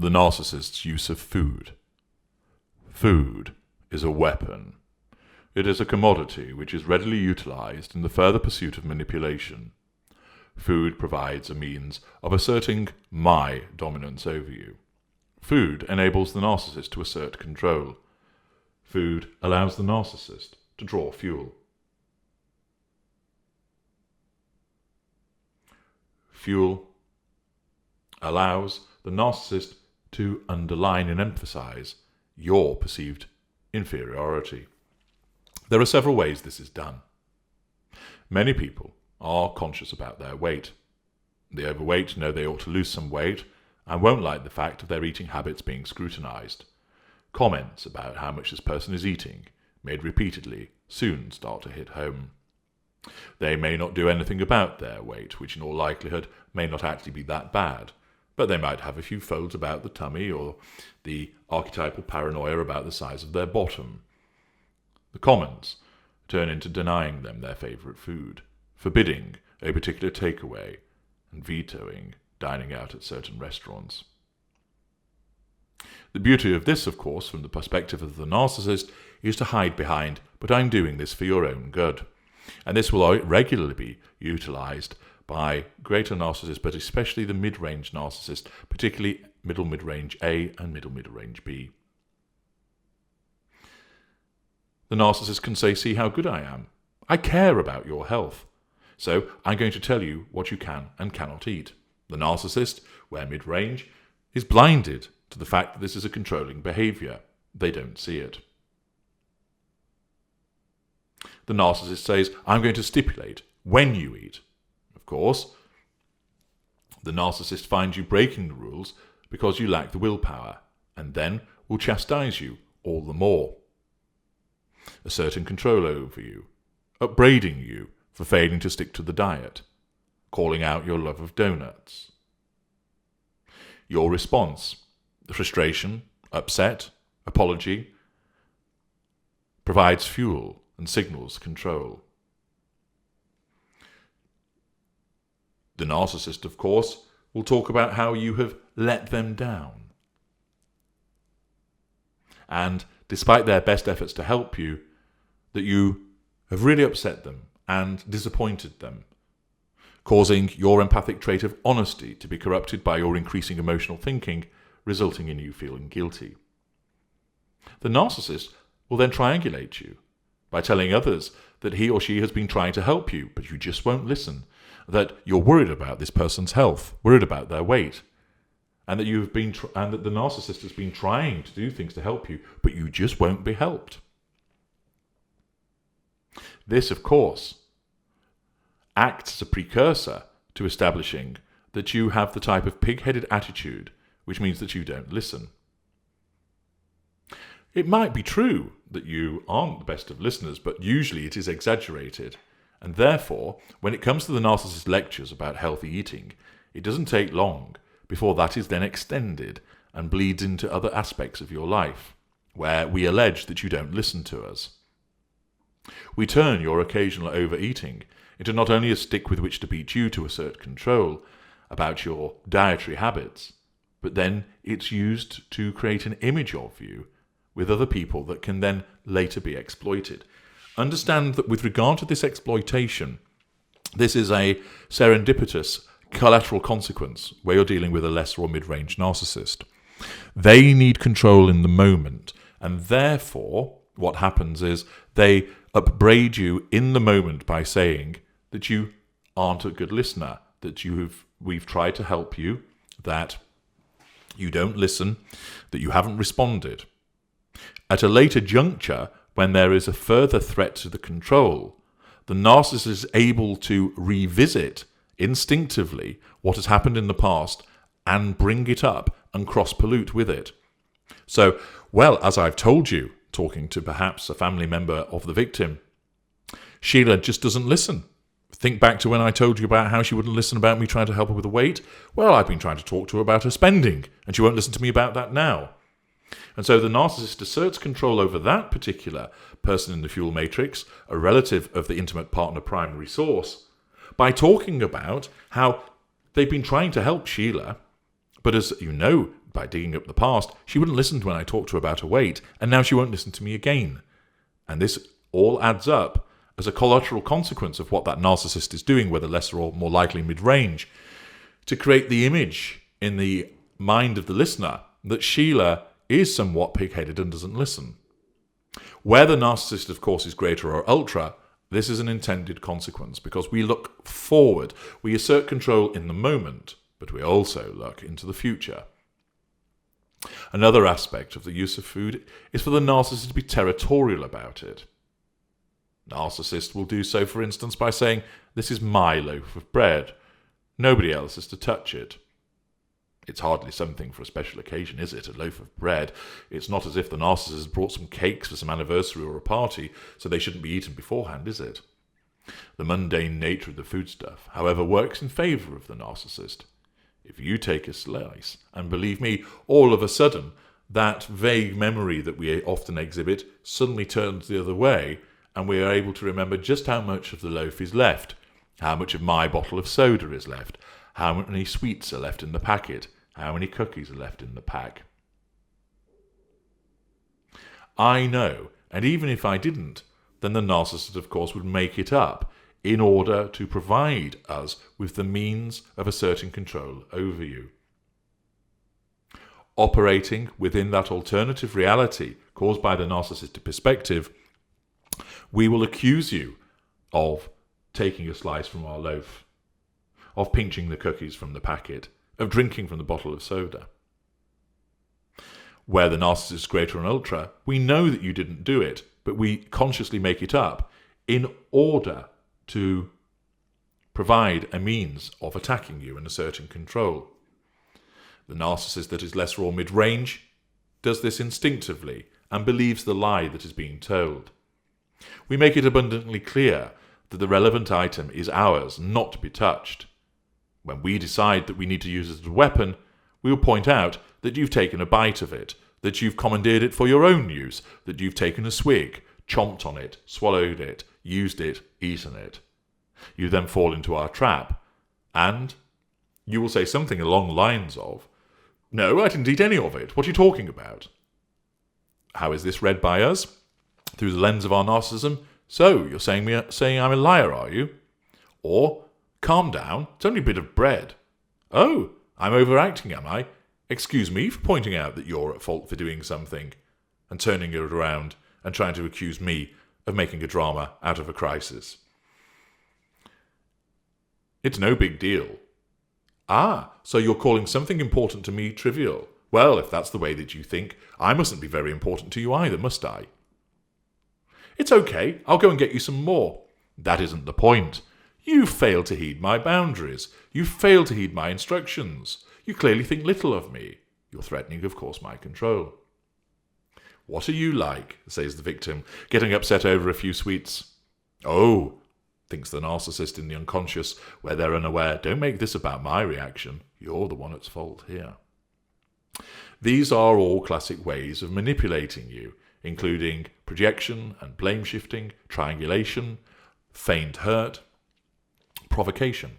The narcissist's use of food. Food is a weapon. It is a commodity which is readily utilized in the further pursuit of manipulation. Food provides a means of asserting my dominance over you. Food enables the narcissist to assert control. Food allows the narcissist to draw fuel. Fuel allows the narcissist to underline and emphasize your perceived inferiority. There are several ways this is done. Many people are conscious about their weight. The overweight know they ought to lose some weight and won't like the fact of their eating habits being scrutinized. Comments about how much this person is eating, made repeatedly, soon start to hit home. They may not do anything about their weight, which in all likelihood may not actually be that bad, but they might have a few folds about the tummy or the archetypal paranoia about the size of their bottom. The comments turn into denying them their favourite food, forbidding a particular takeaway, and vetoing dining out at certain restaurants. The beauty of this, of course, from the perspective of the narcissist, is to hide behind, but I'm doing this for your own good. And this will regularly be utilised by greater narcissists, but especially the mid-range narcissist, particularly middle mid-range A and middle mid-range B. The narcissist can say, see how good I am. I care about your health. So I'm going to tell you what you can and cannot eat. The narcissist, where mid-range, is blinded to the fact that this is a controlling behaviour. They don't see it. The narcissist says, I'm going to stipulate when you eat. Of course, the narcissist finds you breaking the rules because you lack the willpower, and then will chastise you all the more, asserting control over you, upbraiding you for failing to stick to the diet, calling out your love of donuts. Your response, frustration, upset, apology, provides fuel and signals control. The narcissist, of course, will talk about how you have let them down. And despite their best efforts to help you, that you have really upset them and disappointed them, causing your empathic trait of honesty to be corrupted by your increasing emotional thinking, resulting in you feeling guilty. The narcissist will then triangulate you by telling others that he or she has been trying to help you, but you just won't listen, that you're worried about this person's health, worried about their weight, and that and that the narcissist has been trying to do things to help you, but you just won't be helped. This, of course, acts as a precursor to establishing that you have the type of pig-headed attitude which means that you don't listen. It might be true that you aren't the best of listeners, but usually it is exaggerated. And therefore, when it comes to the narcissist lectures about healthy eating, it doesn't take long before that is then extended and bleeds into other aspects of your life, where we allege that you don't listen to us. We turn your occasional overeating into not only a stick with which to beat you to assert control about your dietary habits, but then it's used to create an image of you with other people that can then later be exploited. Understand that with regard to this exploitation, this is a serendipitous collateral consequence where you're dealing with a lesser or mid-range narcissist. They need control in the moment, and therefore what happens is they upbraid you in the moment by saying that you aren't a good listener, that we've tried to help you, that you don't listen, that you haven't responded. At a later juncture, when there is a further threat to the control, the narcissist is able to revisit instinctively what has happened in the past and bring it up and cross-pollute with it. So, well, as I've told you, talking to perhaps a family member of the victim, Sheila just doesn't listen. Think back to when I told you about how she wouldn't listen about me trying to help her with the weight. Well, I've been trying to talk to her about her spending, and she won't listen to me about that now. And so the narcissist asserts control over that particular person in the fuel matrix, a relative of the intimate partner primary source, by talking about how they've been trying to help Sheila, but as you know, by digging up the past, she wouldn't listen when I talked to her about her weight, and now she won't listen to me again. And this all adds up as a collateral consequence of what that narcissist is doing, whether lesser or more likely mid-range, to create the image in the mind of the listener that Sheila is somewhat pig-headed and doesn't listen. Where the narcissist, of course, is greater or ultra, this is an intended consequence because we look forward. We assert control in the moment, but we also look into the future. Another aspect of the use of food is for the narcissist to be territorial about it. Narcissists will do so, for instance, by saying, "This is my loaf of bread. Nobody else is to touch it." It's hardly something for a special occasion, is it? A loaf of bread. It's not as if the narcissist brought some cakes for some anniversary or a party, so they shouldn't be eaten beforehand, is it? The mundane nature of the foodstuff, however, works in favour of the narcissist. If you take a slice, and believe me, all of a sudden, that vague memory that we often exhibit suddenly turns the other way, and we are able to remember just how much of the loaf is left, how much of my bottle of soda is left, how many sweets are left in the packet, how many cookies are left in the pack. I know, and even if I didn't, then the narcissist, of course, would make it up in order to provide us with the means of asserting control over you. Operating within that alternative reality caused by the narcissistic perspective, we will accuse you of taking a slice from our loaf, of pinching the cookies from the packet, of drinking from the bottle of soda. Where the narcissist is greater and ultra, we know that you didn't do it, but we consciously make it up in order to provide a means of attacking you and asserting control. The narcissist that is lesser or mid-range does this instinctively and believes the lie that is being told. We make it abundantly clear that the relevant item is ours, not to be touched. When we decide that we need to use it as a weapon, we will point out that you've taken a bite of it, that you've commandeered it for your own use, that you've taken a swig, chomped on it, swallowed it, used it, eaten it. You then fall into our trap, and you will say something along the lines of, "No, I didn't eat any of it. What are you talking about?" How is this read by us? Through the lens of our narcissism. "So, you're saying I'm a liar, are you?" Or, "Calm down, it's only a bit of bread." "Oh, I'm overacting, am I? Excuse me for pointing out that you're at fault for doing something," and turning it around and trying to accuse me of making a drama out of a crisis. It's no big deal. "Ah, so you're calling something important to me trivial. Well, if that's the way that you think, I mustn't be very important to you either, must I?" "It's okay, I'll go and get you some more." "That isn't the point. You fail to heed my boundaries. You fail to heed my instructions. You clearly think little of me. You're threatening, of course, my control." "What are you like?" says the victim, getting upset over a few sweets. "Oh," thinks the narcissist in the unconscious, where they're unaware, "don't make this about my reaction. You're the one at fault here." These are all classic ways of manipulating you, including projection and blame shifting, triangulation, feigned hurt, provocation.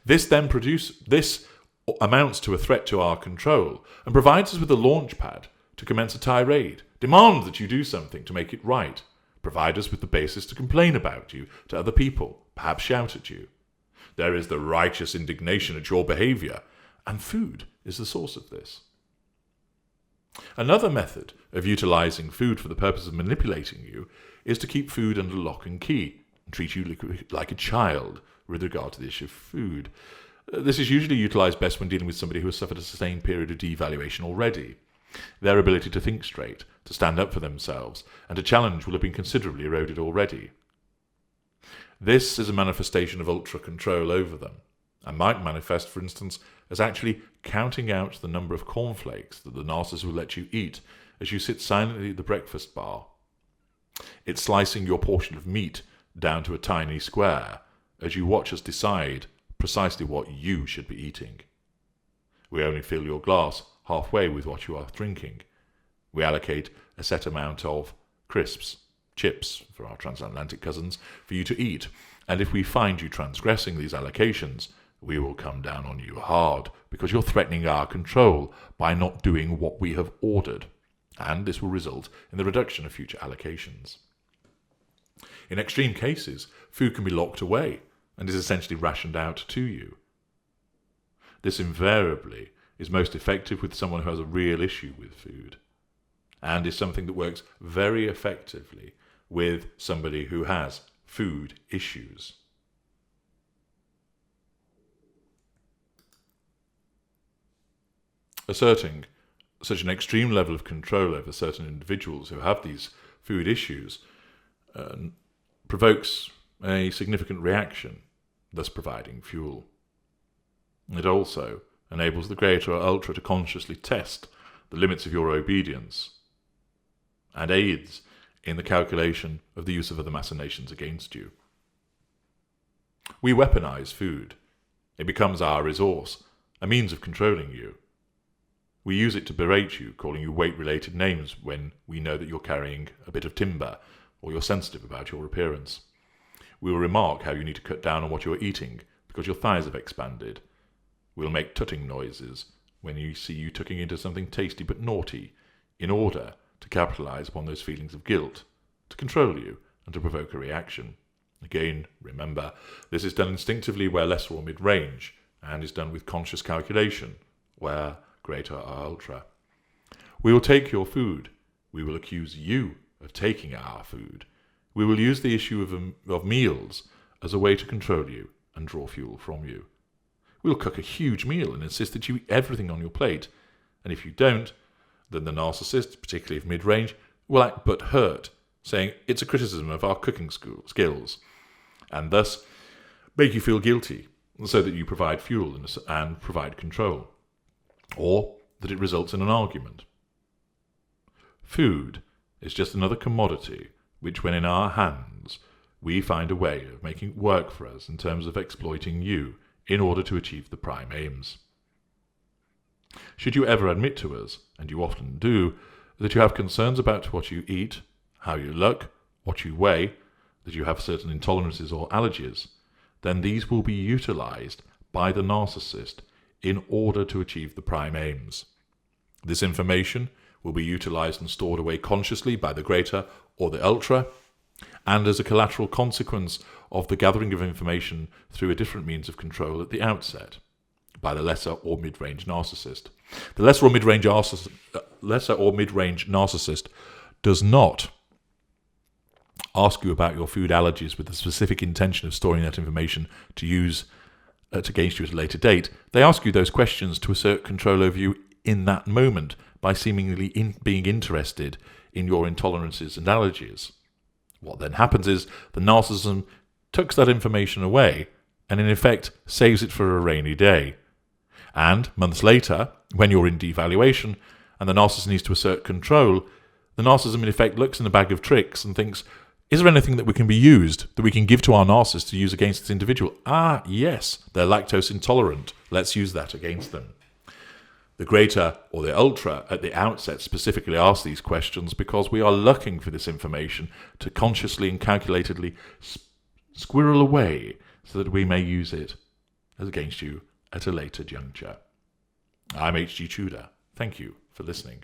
This amounts to a threat to our control and provides us with a launch pad to commence a tirade, demand that you do something to make it right, provide us with the basis to complain about you to other people, perhaps shout at you. There is the righteous indignation at your behaviour, and food is the source of this. Another method of utilising food for the purpose of manipulating you is to keep food under lock and key and treat you like a child with regard to the issue of food. This is usually utilised best when dealing with somebody who has suffered a sustained period of devaluation already. Their ability to think straight, to stand up for themselves, and to challenge will have been considerably eroded already. This is a manifestation of ultra-control over them, and might manifest, for instance, as actually counting out the number of cornflakes that the narcissist will let you eat as you sit silently at the breakfast bar. It's slicing your portion of meat down to a tiny square as you watch us decide precisely what you should be eating. We only fill your glass halfway with what you are drinking. We allocate a set amount of crisps, chips, for our transatlantic cousins, for you to eat, and if we find you transgressing these allocations, we will come down on you hard because you're threatening our control by not doing what we have ordered. And this will result in the reduction of future allocations. In extreme cases, food can be locked away and is essentially rationed out to you. This invariably is most effective with someone who has a real issue with food, and is something that works very effectively with somebody who has food issues. Asserting such an extreme level of control over certain individuals who have these food issues provokes a significant reaction, thus providing fuel. It also enables the greater or ultra to consciously test the limits of your obedience and aids in the calculation of the use of other machinations against you. We weaponize food. It becomes our resource, a means of controlling you. We use it to berate you, calling you weight-related names when we know that you're carrying a bit of timber or you're sensitive about your appearance. We will remark how you need to cut down on what you're eating because your thighs have expanded. We'll make tutting noises when you see you tucking into something tasty but naughty in order to capitalize upon those feelings of guilt, to control you and to provoke a reaction. Again, remember, this is done instinctively where lesser or mid-range, and is done with conscious calculation where greater or ultra. We will take your food. We will accuse you of taking our food. We will use the issue of meals as a way to control you and draw fuel from you. We'll cook a huge meal and insist that you eat everything on your plate, and if you don't, then the narcissist, particularly of mid-range, will act butthurt, saying it's a criticism of our cooking skills, and thus make you feel guilty, so that you provide fuel and provide control, or that it results in an argument. Food is just another commodity which, when in our hands, we find a way of making work for us in terms of exploiting you in order to achieve the prime aims. Should you ever admit to us, and you often do, that you have concerns about what you eat, how you look, what you weigh, that you have certain intolerances or allergies, then these will be utilized by the narcissist in order to achieve the prime aims. This information will be utilized and stored away consciously by the greater or the ultra, and as a collateral consequence of the gathering of information through a different means of control at the outset, by the lesser or mid-range narcissist. The lesser or mid-range narcissist does not ask you about your food allergies with the specific intention of storing that information to use against you at a later date. They ask you those questions to assert control over you in that moment by seemingly being interested in your intolerances and allergies. What then happens is the narcissism tucks that information away and in effect saves it for a rainy day. And months later, when you're in devaluation and the narcissist needs to assert control, the narcissism in effect looks in a bag of tricks and thinks, is there anything that we can be used, that we can give to our narcissist to use against this individual? Ah, yes, they're lactose intolerant. Let's use that against them. The greater or the ultra at the outset specifically ask these questions because we are looking for this information to consciously and calculatedly squirrel away so that we may use it against you at a later juncture. I'm HG Tudor. Thank you for listening.